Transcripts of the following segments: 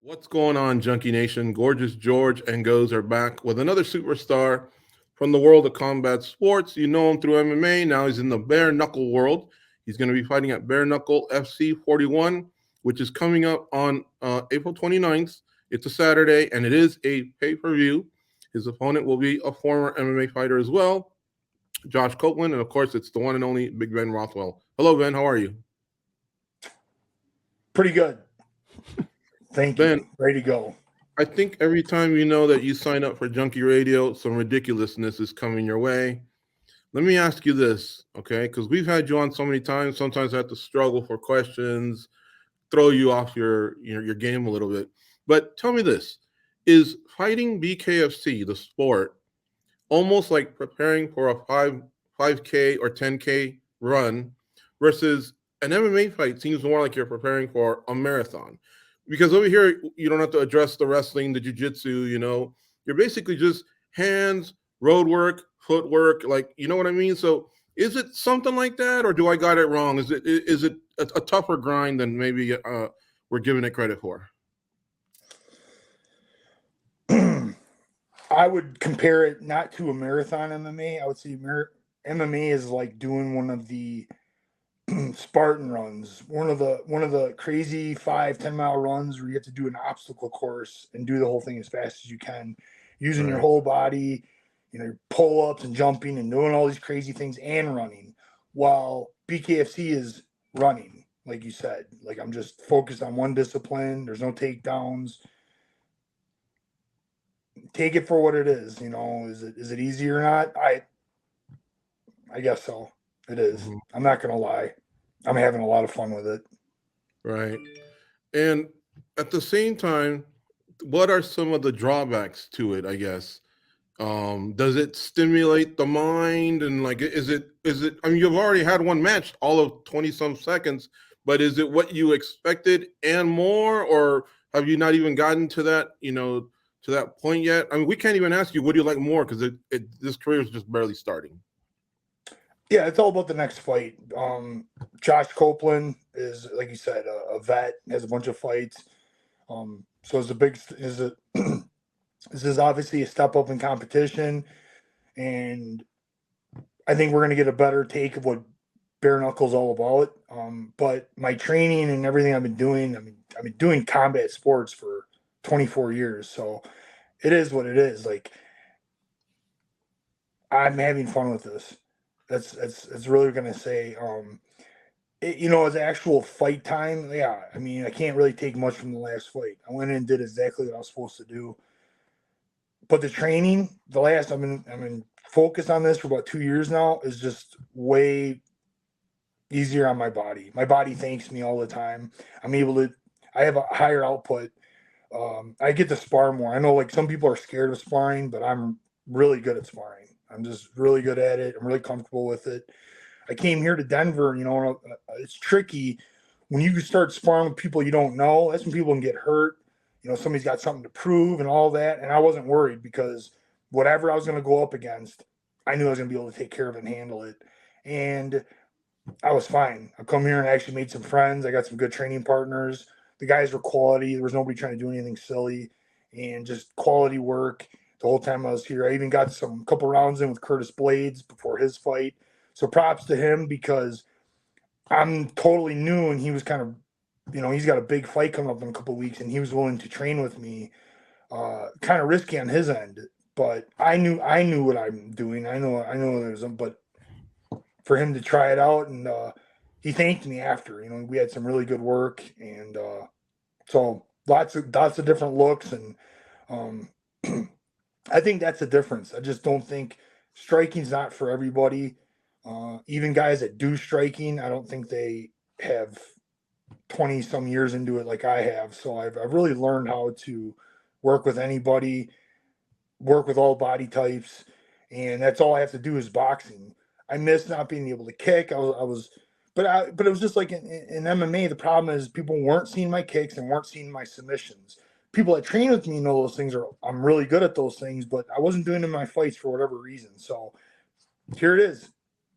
What's going on, Junkie Nation? Gorgeous George and Goes are back with another superstar from the world of combat sports. You know him through MMA. Now he's in the bare knuckle world. He's going to be fighting at Bare Knuckle FC 41, which is coming up on April 29th. It's a Saturday, and it is a pay-per-view. His opponent will be a former MMA fighter as well, Josh Copeland, and of course, it's the one and only Big Ben Rothwell. Hello, Ben. How are you? Pretty good. Thank Ben, you. Ready to go. I think every time you know that you sign up for Junkie Radio, some ridiculousness is coming your way. Let me ask you this, okay? Because we've had you on so many times. Sometimes I have to struggle for questions, throw you off your game a little bit. But tell me this: is fighting BKFC, the sport, almost like preparing for a 5K or 10K run versus an MMA fight seems more like you're preparing for a marathon? Because over here, you don't have to address the wrestling, the jiu-jitsu, you're basically just hands, road work, footwork, like, you know what I mean? So is it something like that, or do I got it wrong? Is it a tougher grind than maybe we're giving it credit for? I would compare it not to a marathon MMA. I would say MMA is like doing one of the Spartan runs, one of the crazy 5-10 mile runs where you have to do an obstacle course and do the whole thing as fast as you can, using your whole body, pull ups and jumping and doing all these crazy things and running. While BKFC is running, like you said, like I'm just focused on one discipline. There's no takedowns. Take it for what it is. Is it easy or not? I guess so. It is. Mm-hmm. I'm not going to lie. I'm having a lot of fun with it. Right. And at the same time, what are some of the drawbacks to it, I guess? Does it stimulate the mind? And like, is it, I mean, you've already had one match all of 20 some seconds, but is it what you expected and more, or have you not even gotten to that, to that point yet? I mean, we can't even ask you, what do you like more? Because this career is just barely starting. Yeah, it's all about the next fight. Josh Copeland is, like you said, a vet, has a bunch of fights. So this is obviously a step up in competition, and I think we're going to get a better take of what bare knuckle's all about. But my training and everything I've been doing, I've been doing combat sports for 24 years, so it is what it is. Like, I'm having fun with this. That's really going to say. As actual fight time, yeah, I mean, I can't really take much from the last fight. I went in and did exactly what I was supposed to do. But the training, I've been focused on this for about 2 years now, is just way easier on my body. My body thanks me all the time. I have a higher output. I get to spar more. I know, like, some people are scared of sparring, but I'm really good at sparring. I'm just really good at it. I'm really comfortable with it. I came here to Denver, it's tricky when you start sparring with people you don't know. That's when people can get hurt. Somebody's got something to prove and all that. And I wasn't worried because whatever I was going to go up against, I knew I was going to be able to take care of it and handle it. And I was fine. I come here and actually made some friends. I got some good training partners. The guys were quality. There was nobody trying to do anything silly, and just quality work the whole time I was here. I even got a couple rounds in with Curtis Blades before his fight. So props to him, because I'm totally new and he was kind of, he's got a big fight coming up in a couple of weeks, and he was willing to train with me, kind of risky on his end, but I knew what I'm doing. I know there's but for him to try it out, and he thanked me after. We had some really good work, and so lots of different looks, and I think that's the difference. I just don't think striking's not for everybody. Even guys that do striking, I don't think they have 20 some years into it like I have. So I've really learned how to work with anybody, work with all body types, and that's all I have to do is boxing. I miss not being able to kick. But it was just like in MMA. The problem is people weren't seeing my kicks and weren't seeing my submissions. People that train with me know those things I'm really good at those things, but I wasn't doing it in my fights for whatever reason. So here it is,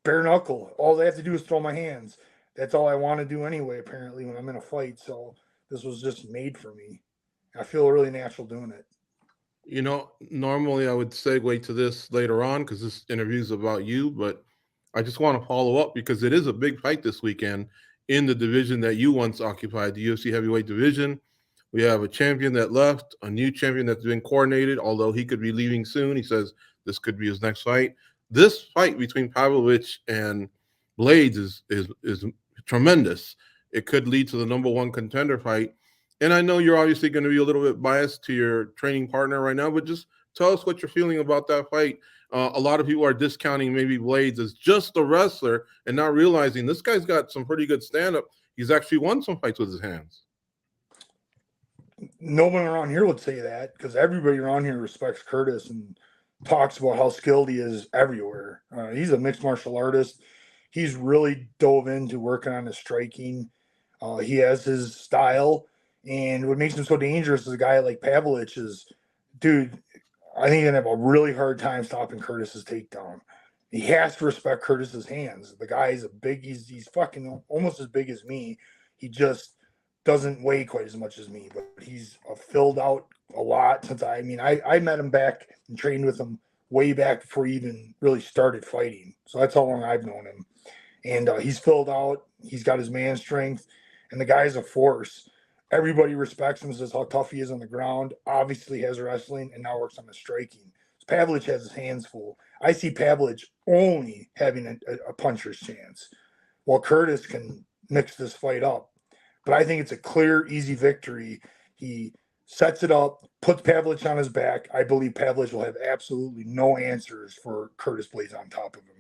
bare knuckle. All they have to do is throw my hands. That's all I want to do anyway, apparently, when I'm in a fight. So this was just made for me. I feel really natural doing it. You know, normally I would segue to this later on because this interview is about you, but I just want to follow up because it is a big fight this weekend in the division that you once occupied, the UFC heavyweight division. We have a champion that left, a new champion that's been coordinated, although he could be leaving soon. He says this could be his next fight. This fight between Pavlich and Blades is tremendous. It could lead to the number one contender fight. And I know you're obviously going to be a little bit biased to your training partner right now, but just tell us what you're feeling about that fight. A lot of people are discounting maybe Blades as just a wrestler and not realizing this guy's got some pretty good stand-up. He's actually won some fights with his hands. No one around here would say that because everybody around here respects Curtis and talks about how skilled he is everywhere. He's a mixed martial artist. He's really dove into working on his striking. He has his style, and what makes him so dangerous is a guy like Pavlich is, dude, I think he's gonna have a really hard time stopping Curtis's takedown. He has to respect Curtis's hands. The guy is he's fucking almost as big as me. He just doesn't weigh quite as much as me, but he's filled out a lot since I met him back and trained with him way back before he even really started fighting. So that's how long I've known him. And he's filled out. He's got his man strength, and the guy's a force. Everybody respects him, says how tough he is on the ground. Obviously has wrestling and now works on the striking. Pavlich has his hands full. I see Pavlich only having a puncher's chance, while Curtis can mix this fight up. But I think it's a clear, easy victory. He sets it up, puts Pavlich on his back. I believe Pavlich will have absolutely no answers for Curtis Blades on top of him.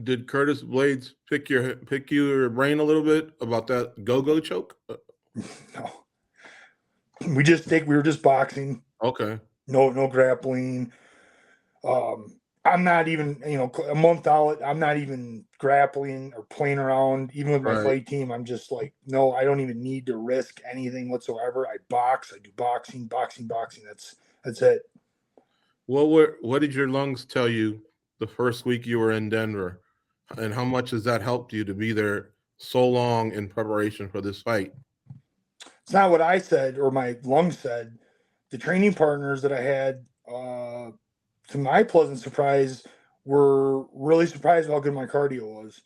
Did Curtis Blades pick your brain a little bit about that go-go choke? No. We were just boxing. Okay. No grappling. I'm not even, a month out, I'm not even grappling or playing around. Even with my fight team, I'm just like, no, I don't even need to risk anything whatsoever. I box, I do boxing. That's it. What did your lungs tell you the first week you were in Denver? And how much has that helped you to be there so long in preparation for this fight? It's not what I said or my lungs said. The training partners that I had, to my pleasant surprise, were really surprised how good my cardio was.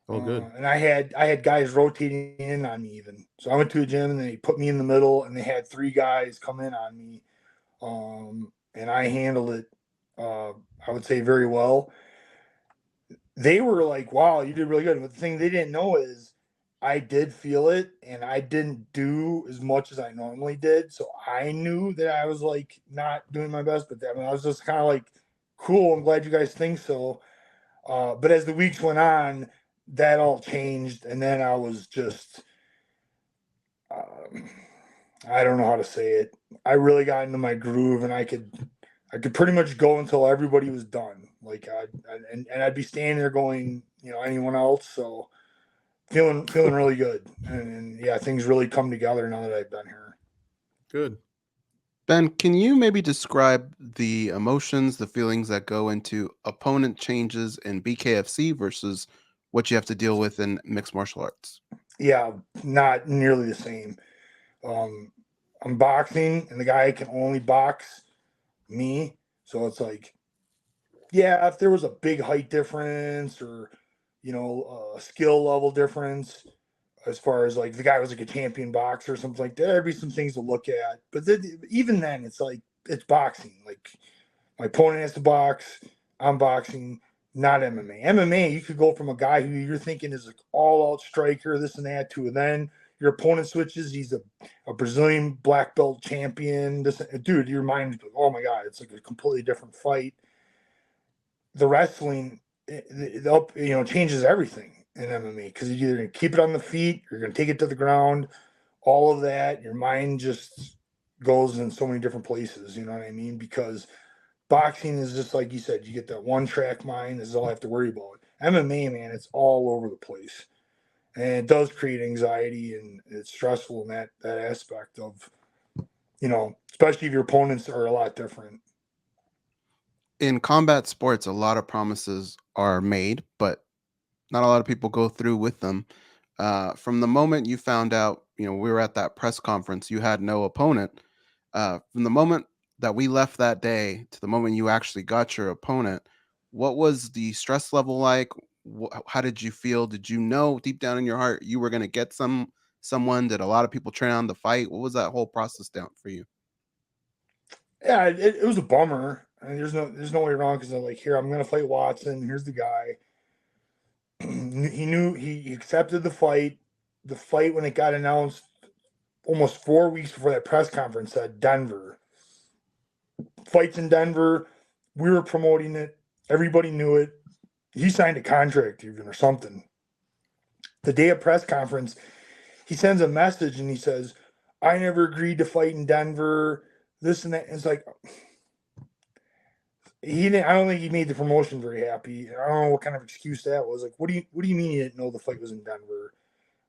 Oh, good. And I had guys rotating in on me even. So I went to a gym and they put me in the middle and they had 3 guys come in on me. And I handled it, I would say, very well. They were like, wow, you did really good. But the thing they didn't know is I did feel it and I didn't do as much as I normally did. So I knew that I was like not doing my best, but I was just kind of like, cool. I'm glad you guys think so. But as the weeks went on, that all changed. And then I was just, I don't know how to say it. I really got into my groove and I could pretty much go until everybody was done. Like I'd be standing there going, anyone else. So feeling really good. And yeah, things really come together now that I've been here. Good. Ben, can you maybe describe the emotions, the feelings that go into opponent changes in BKFC versus what you have to deal with in mixed martial arts? Yeah, not nearly the same. I'm boxing and the guy can only box me. So it's like, yeah, if there was a big height difference or, a skill level difference, as far as like the guy was like a champion boxer or something like that, there'd be some things to look at. But even then, it's like, it's boxing. Like my opponent has to box, I'm boxing, not MMA. MMA, you could go from a guy who you're thinking is like all out striker, this and that, to then your opponent switches. He's a Brazilian black belt champion. Dude, your mind is like, oh my God, it's like a completely different fight. The wrestling, changes everything in MMA because you're either going to keep it on the feet, you're going to take it to the ground, all of that. Your mind just goes in so many different places. You know what I mean? Because boxing is just like you said, you get that one track mind. This is all I have to worry about. MMA, man, it's all over the place. And it does create anxiety and it's stressful in that aspect of, especially if your opponents are a lot different. In combat sports, a lot of promises are made, but not a lot of people go through with them. From the moment you found out, we were at that press conference, you had no opponent. From the moment that we left that day to the moment you actually got your opponent, what was the stress level like? How did you feel? Did you know deep down in your heart you were going to get someone? Did a lot of people train on the fight? What was that whole process down for you? Yeah, it was a bummer. I mean, there's no way wrong because I'm like, here, I'm gonna fight Watson. Here's the guy. He accepted the fight. The fight, when it got announced almost 4 weeks before that press conference, said Denver. Fights in Denver. We were promoting it. Everybody knew it. He signed a contract even or something. The day of press conference, he sends a message and he says, I never agreed to fight in Denver, this and that. And it's like, I don't think he made the promotion very happy. I don't know what kind of excuse that was. Like, what do you mean you didn't know the fight was in Denver,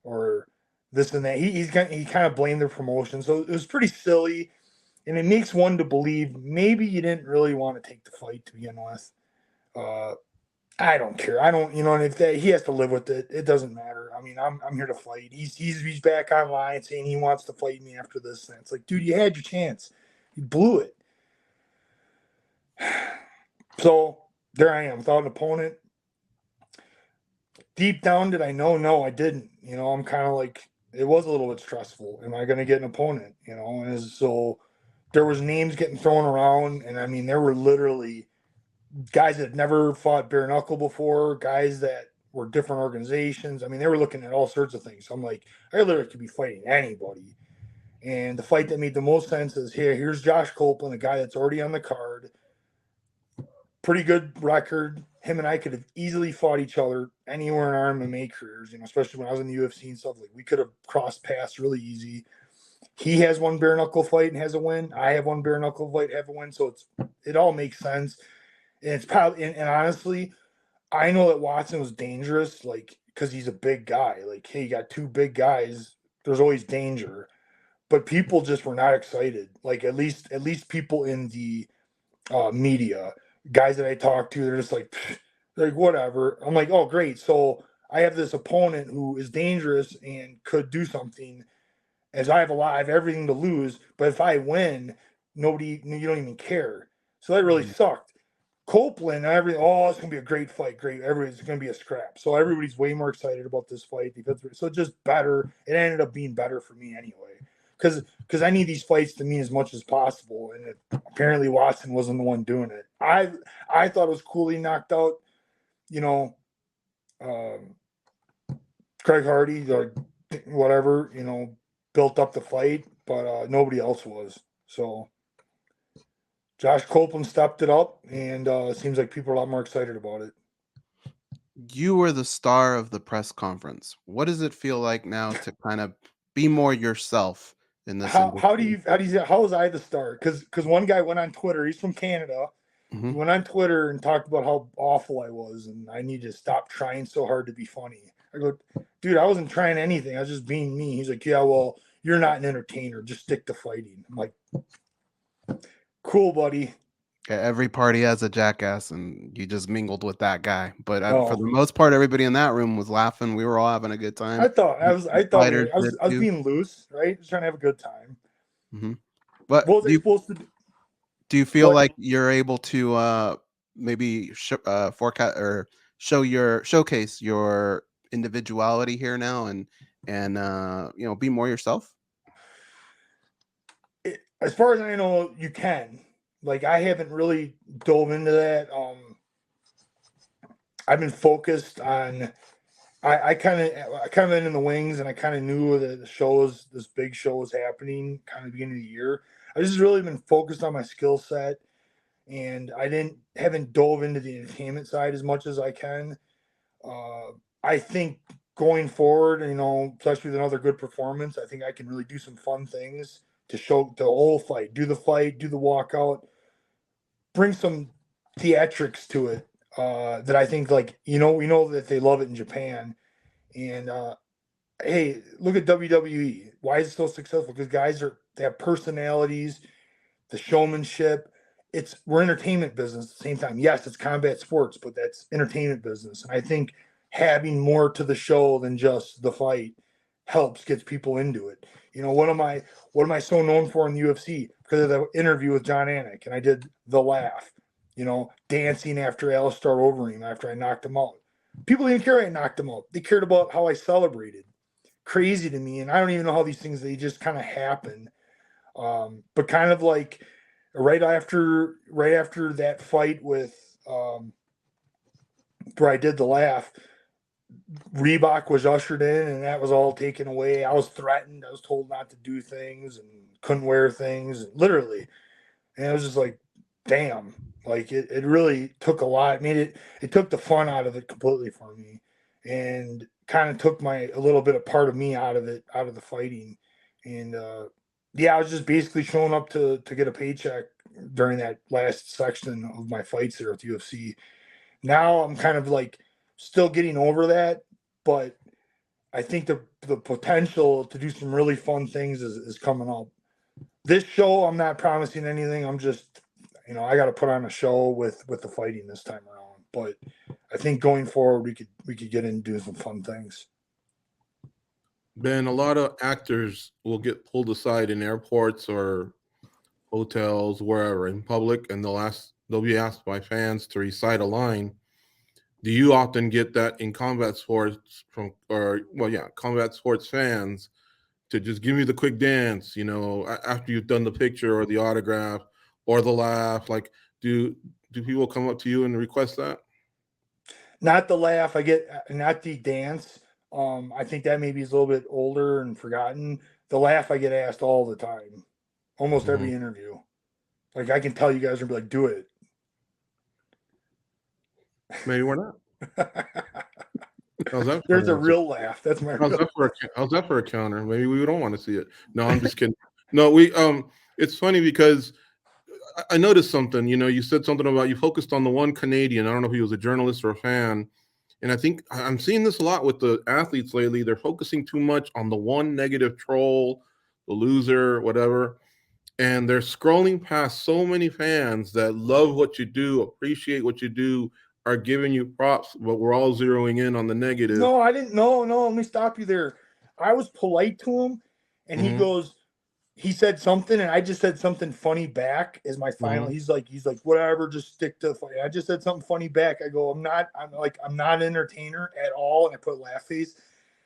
or this and that? He kind of blamed the promotion, so it was pretty silly, and it makes one to believe maybe you didn't really want to take the fight to begin with. I don't care. I don't, and if he has to live with it, it doesn't matter. I mean, I'm here to fight. He's back online saying he wants to fight me after this. And it's like, dude, you had your chance, you blew it. So there I am without an opponent. Deep down, did I know? No, I didn't. I'm kind of like, it was a little bit stressful. Am I going to get an opponent? And so there was names getting thrown around, and I mean, there were literally guys that had never fought bare knuckle before, guys that were different organizations. I mean, they were looking at all sorts of things. So I'm like, I literally could be fighting anybody. And the fight that made the most sense is here's Josh Copeland, a guy that's already on the card. Pretty good record. Him and I could have easily fought each other anywhere in our MMA careers, especially when I was in the UFC and stuff. Like, we could have crossed paths really easy. He has one bare knuckle fight and has a win. I have one bare knuckle fight, have a win. So it all makes sense. And it's probably, and honestly, I know that Watson was dangerous, like, because he's a big guy. Like, hey, you got two big guys, there's always danger. But people just were not excited. Like, at least people in the media, guys that I talked to, they're just like whatever. I'm like, oh, great. So I have this opponent who is dangerous and could do something, as I have everything to lose. But if I win, you don't even care. So that really sucked. Copeland, it's gonna be a great fight. It's gonna be a scrap. So everybody's way more excited about this fight. So just better. It ended up being better for me anyway. Because I need these fights to mean as much as possible, and apparently Watson wasn't the one doing it. I thought it was cool he knocked out, Craig Hardy, or whatever, built up the fight, but nobody else was. So Josh Copeland stepped it up, and it seems like people are a lot more excited about it. You were the star of the press conference. What does it feel like now to kind of be more yourself in this? How was I the star? Because one guy went on Twitter. He's from Canada. Mm-hmm. He went on Twitter and talked about how awful I was, and I need to stop trying so hard to be funny. I go, dude, I wasn't trying anything. I was just being me. He's like, yeah, well, you're not an entertainer. Just stick to fighting. I'm like, cool, buddy. Every party has a jackass, and you just mingled with that guy. But for the most part, everybody in that room was laughing. We were all having a good time. I was being loose, right? Just trying to have a good time. Mm-hmm. But what was I supposed to do? Do you feel like you're able to maybe forecast or showcase your individuality here now, and be more yourself? As far as I know, you can. Like, I haven't really dove into that. I've been focused on. I kind of been in the wings, and I kind of knew that this big show was happening kind of beginning of the year. I just really been focused on my skill set, and I haven't dove into the entertainment side as much as I can. I think going forward, especially with another good performance, I think I can really do some fun things to show the whole fight, do the walkout, bring some theatrics to it. That I think, we know that they love it in Japan. And hey, look at WWE. Why is it so successful? Because they have personalities, the showmanship. We're entertainment business at the same time. Yes, it's combat sports, but that's entertainment business. And I think having more to the show than just the fight helps, gets people into it. You know, what am I so known for in the UFC? Because of the interview with John Anik, and I did the laugh, you know, dancing after Alistair Overeem after I knocked him out. People didn't care I knocked him out. They cared about how I celebrated. Crazy to me, and I don't even know how these things, they just kind of happen. But kind of like right after that fight with where I did the laugh, Reebok was ushered in, and that was all taken away. I was threatened. I was told not to do things and couldn't wear things, literally. And I was just like, damn. Like it really took a lot. I mean, it took the fun out of it completely for me, and kind of took a little bit of part of me out of it, out of the fighting. And I was just basically showing up to get a paycheck during that last section of my fights there at the UFC. Now I'm kind of like still getting over that, but I think the potential to do some really fun things is coming up. This show, I'm not promising anything. I'm just, you know, I got to put on a show with the fighting this time around. But I think going forward, we could get into some fun things. Ben, a lot of actors will get pulled aside in airports or hotels, wherever in public, and they'll be asked by fans to recite a line. Do you often get that in combat sports combat sports fans to just give me the quick dance, you know, after you've done the picture or the autograph or the laugh? Like, do people come up to you and request that? Not the laugh. I get not the dance. I think that maybe is a little bit older and forgotten. The laugh I get asked all the time, almost every interview. Like I can tell you guys are like, do it. Maybe we're not. How's that? There's a real laugh. That's my. How's that for a counter? Maybe we don't want to see it. No, I'm just kidding. No, it's funny because I noticed something. You know, you said something about you focused on the one Canadian. I don't know if he was a journalist or a fan. And I think I'm seeing this a lot with the athletes lately. They're focusing too much on the one negative troll, the loser, whatever. And they're scrolling past so many fans that love what you do, appreciate what you do, are giving you props, but we're all zeroing in on the negative. No, I didn't. No, let me stop you there. I was polite to him, and he said something, and I just said something funny back as my final. He's like, whatever, just stick to the fight. I just said something funny back. I go, I'm not an entertainer at all. And I put a laugh face.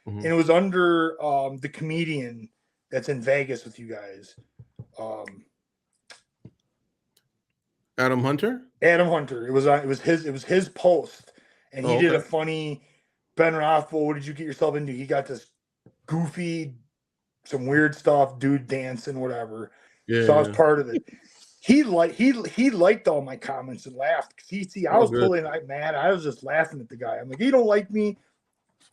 And it was under the comedian that's in Vegas with you guys. Adam Hunter? Adam Hunter. It was his post. And he did a funny Ben Rothwell. What did you get yourself into? He got this goofy, some weird stuff, dude dancing, whatever. Yeah. So I was part of it. He liked all my comments and laughed. I was totally not mad. I was just laughing at the guy. I'm like, you don't like me?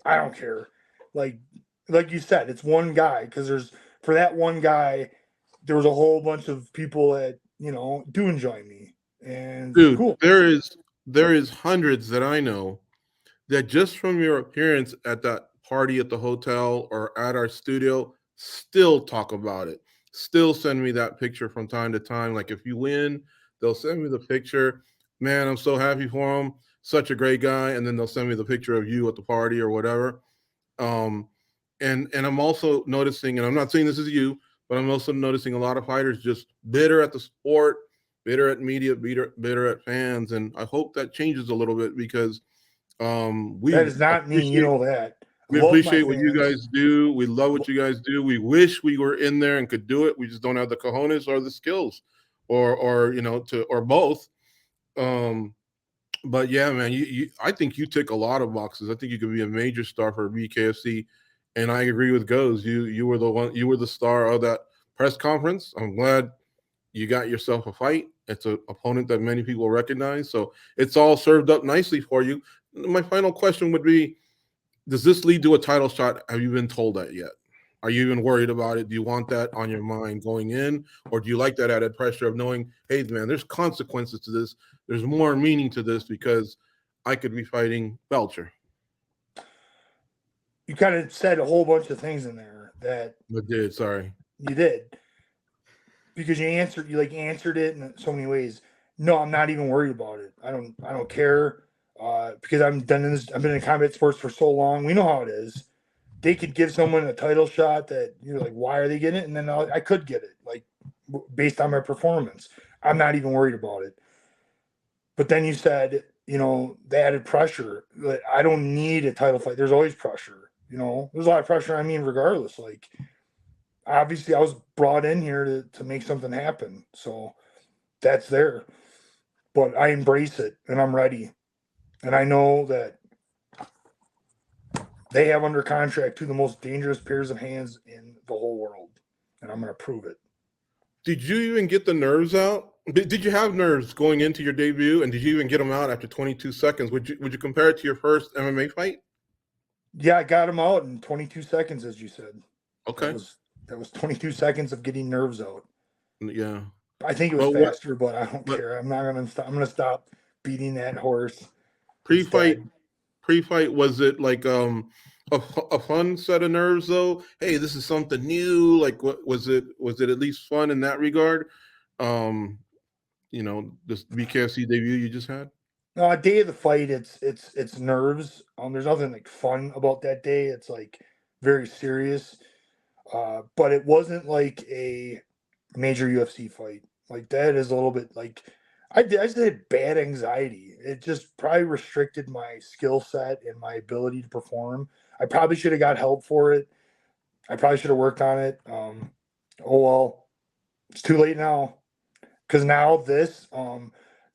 I don't care. Like you said, it's one guy, because for that one guy, there was a whole bunch of people that, you know, do enjoy me. And dude, cool. there is hundreds that I know that just from your appearance at that party at the hotel or at our studio still talk about it, still send me that picture from time to time. Like if you win, they'll send me the picture. Man, I'm so happy for him. Such a great guy. And then they'll send me the picture of you at the party or whatever. And I'm also noticing, and I'm not saying this is you, but I'm also noticing a lot of fighters just bitter at the sport, bitter at media, bitter at fans. And I hope that changes a little bit, because that is not me, you know that. We appreciate what you guys do. We love what you guys do. We wish we were in there and could do it. We just don't have the cojones or the skills, or you know, or both. But yeah, man, I think you tick a lot of boxes. I think you could be a major star for BKFC. And I agree with Goes. You were the star of that press conference. I'm glad you got yourself a fight. It's an opponent that many people recognize. So it's all served up nicely for you. My final question would be, does this lead to a title shot? Have you been told that yet? Are you even worried about it? Do you want that on your mind going in? Or do you like that added pressure of knowing, hey, man, there's consequences to this. There's more meaning to this because I could be fighting Belcher? You kind of said a whole bunch of things in there that sorry. You did. Because you answered it in so many ways. No, I'm not even worried about it. I don't care. Because I've been in combat sports for so long. We know how it is. they could give someone a title shot that you're like, why are they getting it? And then I could get it, like based on my performance. I'm not even worried about it. But then you said, you know, the added pressure. Like, I don't need a title fight. There's always pressure. You know, there's a lot of pressure on me regardless. Like, obviously, I was brought in here to make something happen. So that's there. But I embrace it, and I'm ready. And I know that they have under contract two of the most dangerous pairs of hands in the whole world. And I'm going to prove it. Did you even get the nerves out? Did you have nerves going into your debut, and did you even get them out after 22 seconds? Would you compare it to your first MMA fight? Yeah, I got them out in 22 seconds, as you said. Okay. That was 22 seconds of getting nerves out. Yeah. I think it was faster, but I don't care. I'm not going to stop. I'm going to stop beating that horse. Pre-fight, was it like a fun set of nerves though? Hey, this is something new. Like, what was it? Was it at least fun in that regard? You know, this BKFC debut you just had. Day of the fight, it's nerves. There's nothing like fun about that day. It's like very serious. But it wasn't like a major UFC fight. Like that is a little bit like I just had bad anxiety. It just probably restricted my skill set and my ability to perform. I probably should have got help for it. I probably should have worked on it. Oh well, it's too late now. Because now this,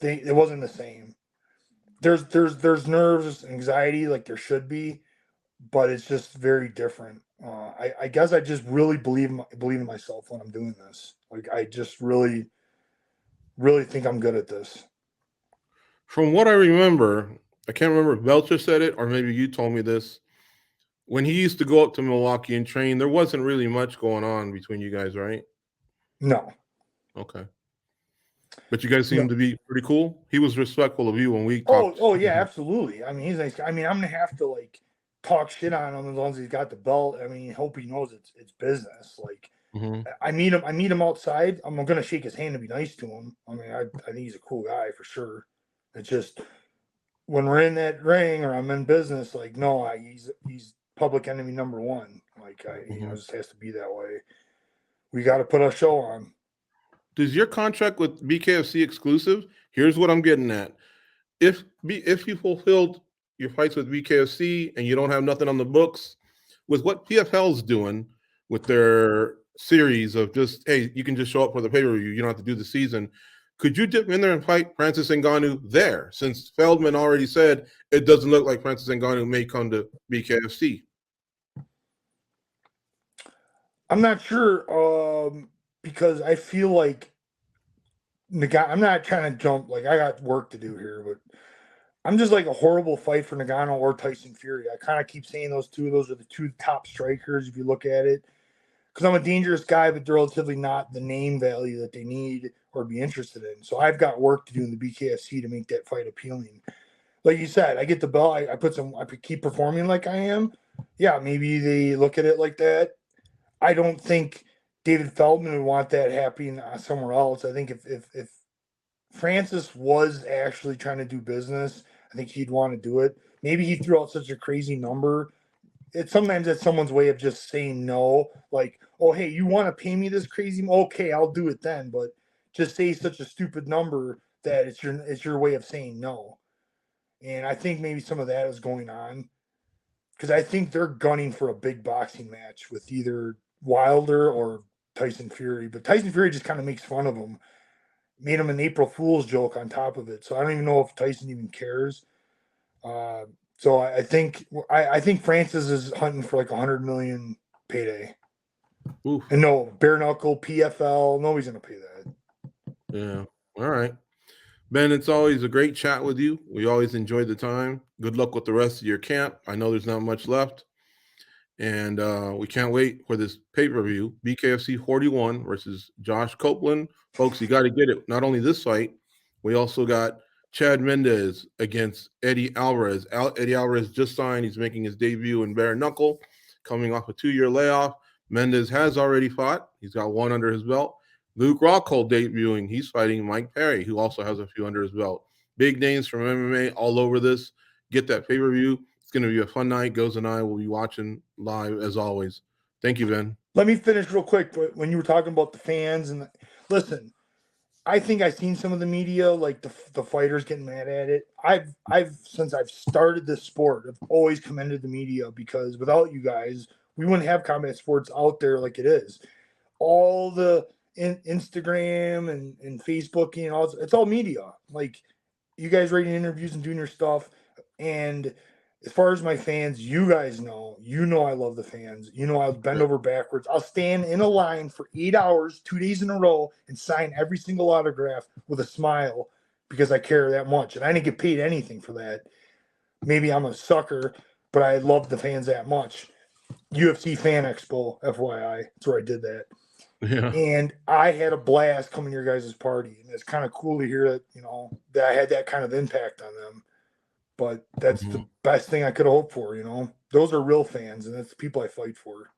it wasn't the same. There's nerves, anxiety, like there should be, but it's just very different. I guess I just really believe in myself when I'm doing this. Like I just really think I'm good at this. From what I remember, I can't remember if Belcher said it or maybe you told me this. When he used to go up to Milwaukee and train, there wasn't really much going on between you guys, right? No. Okay. But you guys seem to be pretty cool. He was respectful of you when we talked. Oh yeah, absolutely. I mean, he's nice. I mean, I'm gonna have to like talk shit on him as long as he's got the belt. I mean, hope he knows it's business. Like I meet him outside. I'm gonna shake his hand and be nice to him. I mean, I think he's a cool guy for sure. It's just when we're in that ring or I'm in business, like no, he's public enemy number one. Like you know, it just has to be that way. We got to put a show on. Does your contract with BKFC exclusive? Here's what I'm getting at. If you fulfilled your fights with BKFC and you don't have nothing on the books, with what PFL's doing with their series of just, hey, you can just show up for the pay-per-view, you don't have to do the season, could you dip in there and fight Francis Ngannou there? Since Feldman already said it doesn't look like Francis Ngannou may come to BKFC. I'm not sure because I feel like I'm not trying to jump. Like I got work to do here, but I'm just like a horrible fight for Ngannou or Tyson Fury. I kind of keep saying those two. Those are the two top strikers if you look at it. Because I'm a dangerous guy, but they're relatively not the name value that they need or be interested in. So I've got work to do in the BKFC to make that fight appealing. Like you said, I get the belt. I keep performing like I am. Yeah, maybe they look at it like that. I don't think David Feldman would want that happening somewhere else. I think if Francis was actually trying to do business, I think he'd want to do it. Maybe he threw out such a crazy number. Sometimes it's someone's way of just saying no. Like, oh, hey, you want to pay me this crazy? Okay, I'll do it then. But just say such a stupid number that it's your way of saying no. And I think maybe some of that is going on because I think they're gunning for a big boxing match with either Wilder or Tyson Fury. But Tyson Fury just kind of makes fun of him, made him an April Fool's joke on top of it. So I don't even know if Tyson even cares. So I think Francis is hunting for like 100 million payday. Oof. And no, bare knuckle, PFL, nobody's gonna pay that. Yeah. All right. Ben, it's always a great chat with you. We always enjoy the time. Good luck with the rest of your camp. I know there's not much left. And we can't wait for this pay-per-view, BKFC 41 versus Josh Copeland. Folks, you got to get it. Not only this fight, we also got Chad Mendez against Eddie Alvarez. Eddie Alvarez just signed. He's making his debut in bare knuckle, coming off a 2-year layoff. Mendez has already fought. He's got one under his belt. Luke Rockhold debuting. He's fighting Mike Perry, who also has a few under his belt. Big names from MMA all over this. Get that pay-per-view. It's going to be a fun night. Goes and I will be watching live as always. Thank you, Ben. Let me finish real quick. When you were talking about the fans listen, I think I've seen some of the media, like the fighters getting mad at it. I've since I've started this sport, I've always commended the media, because without you guys, we wouldn't have combat sports out there like it is. All the Instagram and Facebook, you know, it's all media. Like, you guys writing interviews and doing your stuff. And as far as my fans, you guys know, I love the fans. You know, I'll bend over backwards. I'll stand in a line for 8 hours, 2 days in a row, and sign every single autograph with a smile, because I care that much. And I didn't get paid anything for that. Maybe I'm a sucker, but I love the fans that much. UFC Fan Expo, FYI. That's where I did that. Yeah. And I had a blast coming to your guys' party. And it's kind of cool to hear that, you know, that I had that kind of impact on them. But that's the best thing I could have hoped for, you know. Those are real fans, and that's the people I fight for.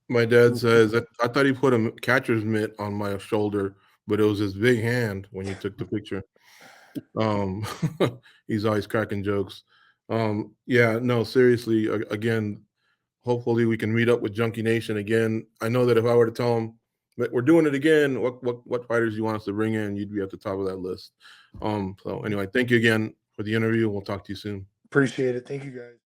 My dad says that I thought he put a catcher's mitt on my shoulder, but it was his big hand when you took the picture. He's always cracking jokes. Yeah, no, seriously, again, hopefully we can meet up with Junkie Nation again. I know that if I were to tell them that we're doing it again, what fighters you want us to bring in, you'd be at the top of that list. So anyway, thank you again for the interview. We'll talk to you soon. Appreciate it. Thank you, guys.